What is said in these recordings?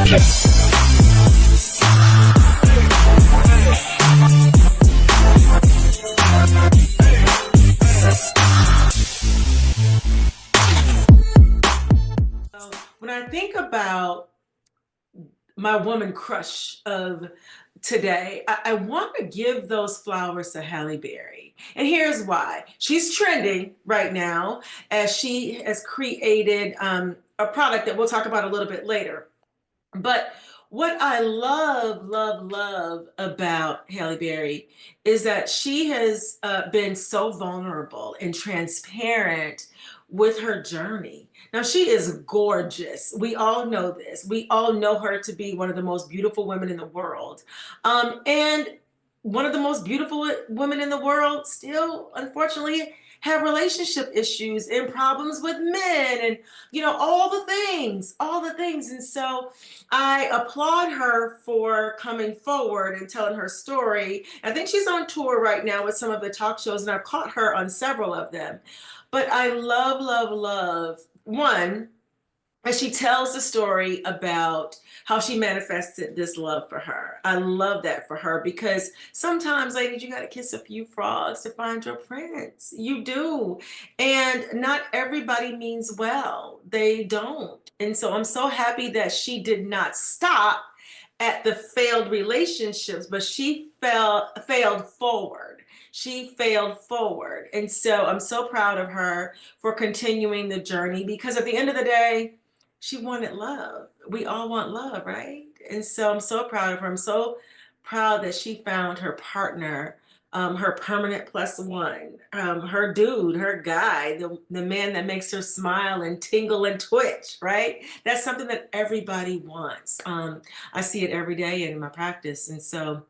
When I think about my woman crush of today, I want to give those flowers to Halle Berry. And here's why. She's trending right now as she has created a product that we'll talk about a little bit later. But what I love, love, love about Halle Berry is that she has been so vulnerable and transparent with her journey. Now, she is gorgeous. We all know this. We all know her to be one of the most beautiful women in the world. And one of the most beautiful women in the world still, unfortunately, have relationship issues and problems with men and, all the things. And so I applaud her for coming forward and telling her story. I think she's on tour right now with some of the talk shows, and I've caught her on several of them. But I love, love, love one, and she tells the story about how she manifested this love for her. I love that for her because sometimes, ladies, you got to kiss a few frogs to find your prince. You do. And not everybody means well. They don't. And so I'm so happy that she did not stop at the failed relationships, but she failed forward. She failed forward. And so I'm so proud of her for continuing the journey because at the end of the day, she wanted love. We all want love, right? And so I'm so proud of her. I'm so proud that she found her partner, her permanent plus one, her dude, her guy, the man that makes her smile and tingle and twitch, right? That's something that everybody wants. I see it every day in my practice. And so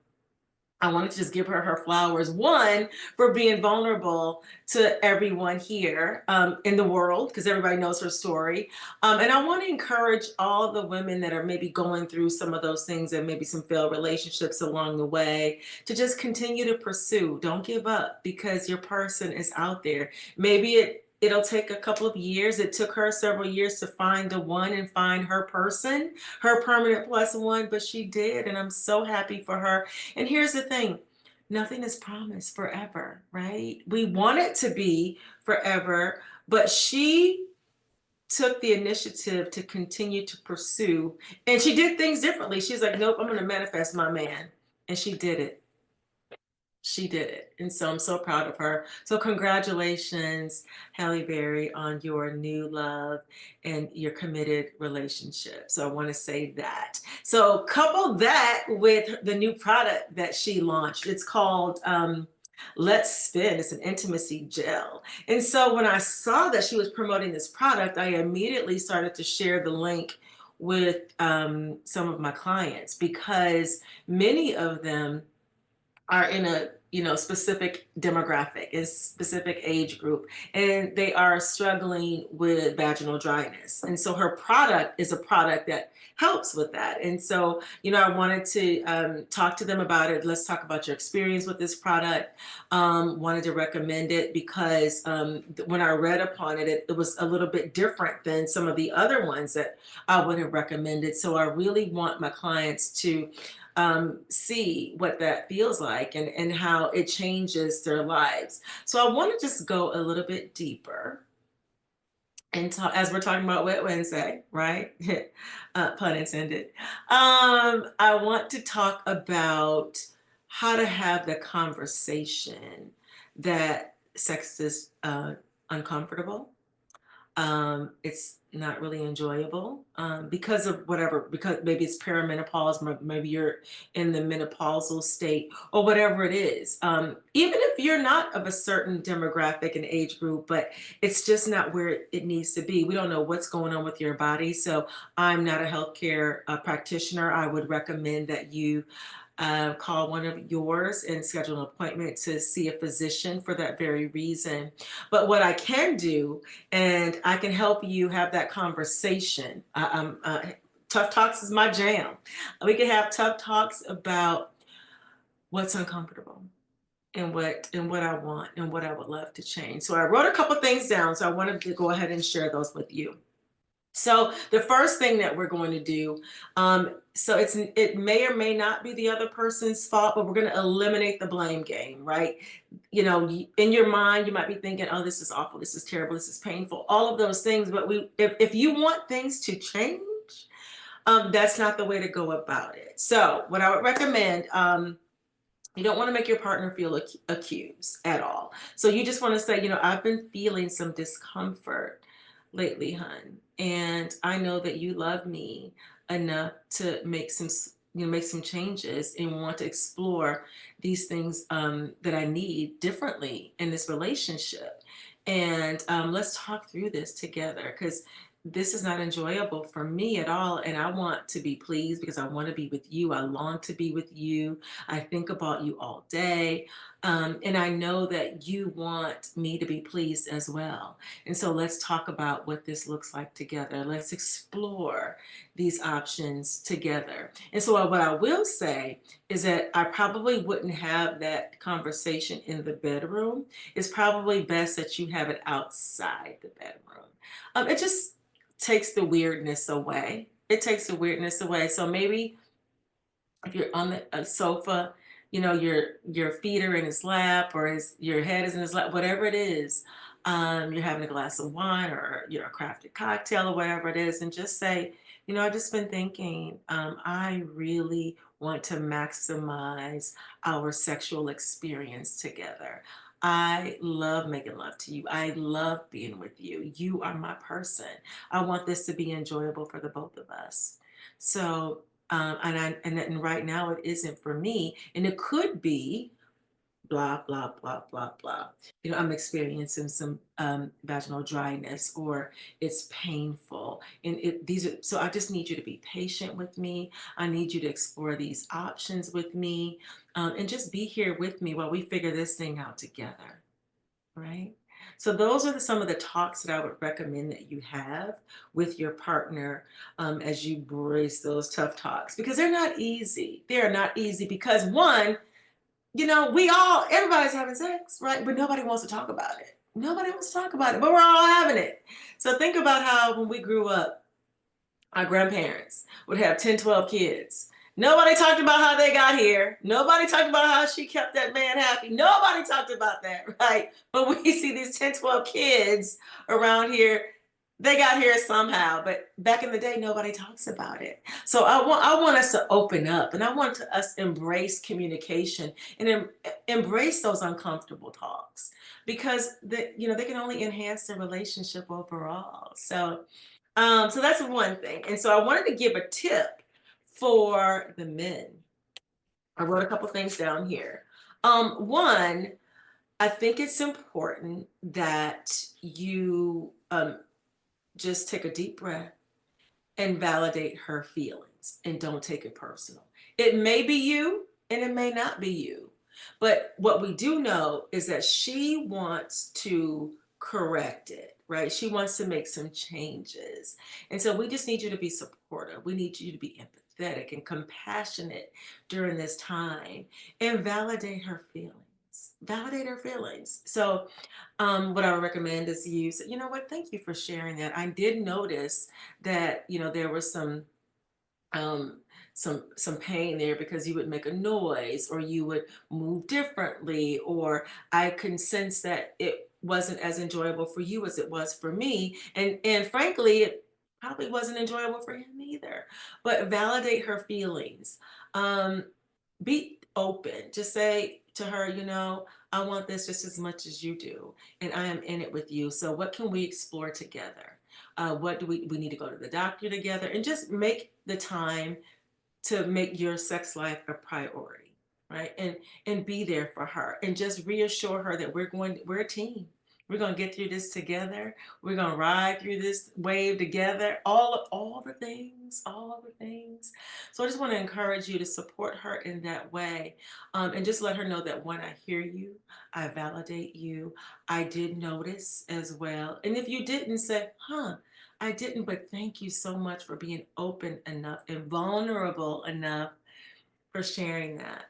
I wanted to just give her her flowers. One, for being vulnerable to everyone here in the world, because everybody knows her story. And I want to encourage all the women that are maybe going through some of those things and maybe some failed relationships along the way to just continue to pursue. Don't give up because your person is out there. Maybe it'll take a couple of years. It took her several years to find the one and find her person, her permanent plus one, but she did. And I'm so happy for her. And here's the thing, nothing is promised forever, right? We want it to be forever, but she took the initiative to continue to pursue. And she did things differently. She's like, nope, I'm going to manifest my man. And she did it. She did it. And so I'm so proud of her. So congratulations, Halle Berry, on your new love and your committed relationship. So I want to say that. So couple that with the new product that she launched. It's called Let's Spin. It's an intimacy gel. And so when I saw that she was promoting this product, I immediately started to share the link with some of my clients because many of them are in a specific demographic, a specific age group, and they are struggling with vaginal dryness. And so her product is a product that helps with that. And so I wanted to talk to them about it. Let's talk about your experience with this product. Wanted to recommend it because when I read upon it, it was a little bit different than some of the other ones that I would have recommended. So I really want my clients to see what that feels like and how it changes their lives. So I want to just go a little bit deeper and talk, as we're talking about Wet Wednesday, right? Pun intended. I want to talk about how to have the conversation that sex is uncomfortable. It's not really enjoyable because of whatever, because maybe it's perimenopause, maybe you're in the menopausal state or whatever it is. Even if you're not of a certain demographic and age group, but it's just not where it needs to be. We don't know what's going on with your body. So I'm not a healthcare practitioner. I would recommend that you call one of yours and schedule an appointment to see a physician for that very reason. But what I can do, and I can help you have that conversation. Tough talks is my jam. We can have tough talks about what's uncomfortable and what I want and what I would love to change. So I wrote a couple things down. So I wanted to go ahead and share those with you. So the first thing that we're going to do, so it may or may not be the other person's fault, but we're going to eliminate the blame game, right? In your mind, you might be thinking, "Oh, this is awful. This is terrible. This is painful." All of those things, but if you want things to change, that's not the way to go about it. So what I would recommend, you don't want to make your partner feel accused at all. So you just want to say, I've been feeling some discomfort lately, hun, and I know that you love me enough to make some changes and want to explore these things that I need differently in this relationship. And let's talk through this together because this is not enjoyable for me at all. And I want to be pleased because I want to be with you. I long to be with you. I think about you all day. And I know that you want me to be pleased as well. And so let's talk about what this looks like together. Let's explore these options together. And so, what I will say is that I probably wouldn't have that conversation in the bedroom. It's probably best that you have it outside the bedroom. It just takes the weirdness away. It takes the weirdness away. So maybe if you're on the sofa, your feet are in his lap or your head is in his lap, whatever it is, you're having a glass of wine or a crafted cocktail or whatever it is, and just say, I've just been thinking, I really want to maximize our sexual experience together. I love making love to you. I love being with you. You are my person. I want this to be enjoyable for the both of us. So and right now it isn't for me, and it could be blah blah blah blah blah. I'm experiencing some vaginal dryness, or it's painful, and these are so I just need you to be patient with me. I need you to explore these options with me, and just be here with me while we figure this thing out together. Right? So those are some of the talks that I would recommend that you have with your partner as you brace those tough talks because they're not easy. They're not easy because one, everybody's having sex, right? But nobody wants to talk about it. Nobody wants to talk about it, but we're all having it. So think about how when we grew up, our grandparents would have 10, 12 kids. Nobody talked about how they got here. Nobody talked about how she kept that man happy. Nobody talked about that, right? But we see these 10, 12 kids around here. They got here somehow, but back in the day, nobody talks about it. So I want us to open up, and I want us to embrace communication and embrace those uncomfortable talks because they can only enhance the relationship overall. So that's one thing. And so I wanted to give a tip for the men. I wrote a couple things down here. One, I think it's important that you just take a deep breath and validate her feelings and don't take it personal. It may be you and it may not be you. But what we do know is that she wants to correct it, right? She wants to make some changes. And so we just need you to be supportive. We need you to be empathetic and compassionate during this time and validate her feelings. Validate her feelings. So what I would recommend is you say, you know what, thank you for sharing that. I did notice that, there was um, some pain there because you would make a noise or you would move differently, or I can sense that it wasn't as enjoyable for you as it was for me. And frankly, it probably wasn't enjoyable for him either. But validate her feelings. Um, be open. Just say to her, I want this just as much as you do, and I am in it with you. So what can we explore together? What do we need to go to the doctor together, and just make the time to make your sex life a priority, right? And be there for her and just reassure her that we're a team. We're going to get through this together. We're going to ride through this wave together. All the things, all the things. So I just want to encourage you to support her in that way, and just let her know that when I hear you, I validate you. I did notice as well. And if you didn't, say, I didn't, but thank you so much for being open enough and vulnerable enough for sharing that.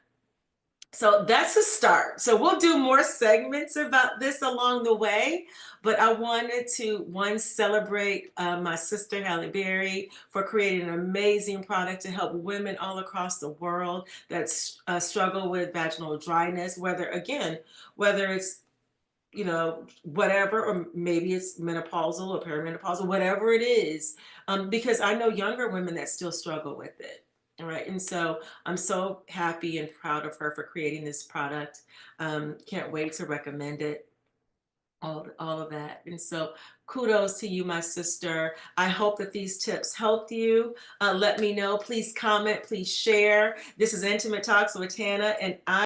So that's a start. So we'll do more segments about this along the way, but I wanted to one celebrate my sister Halle Berry for creating an amazing product to help women all across the world that struggle with vaginal dryness, whether it's whatever, or maybe it's menopausal or perimenopausal, whatever it is, because I know younger women that still struggle with it. All right. And so I'm so happy and proud of her for creating this product. Can't wait to recommend it. All of that. And so kudos to you, my sister. I hope that these tips helped you. Let me know. Please comment, please share. This is Intimate Talks with Tana, and I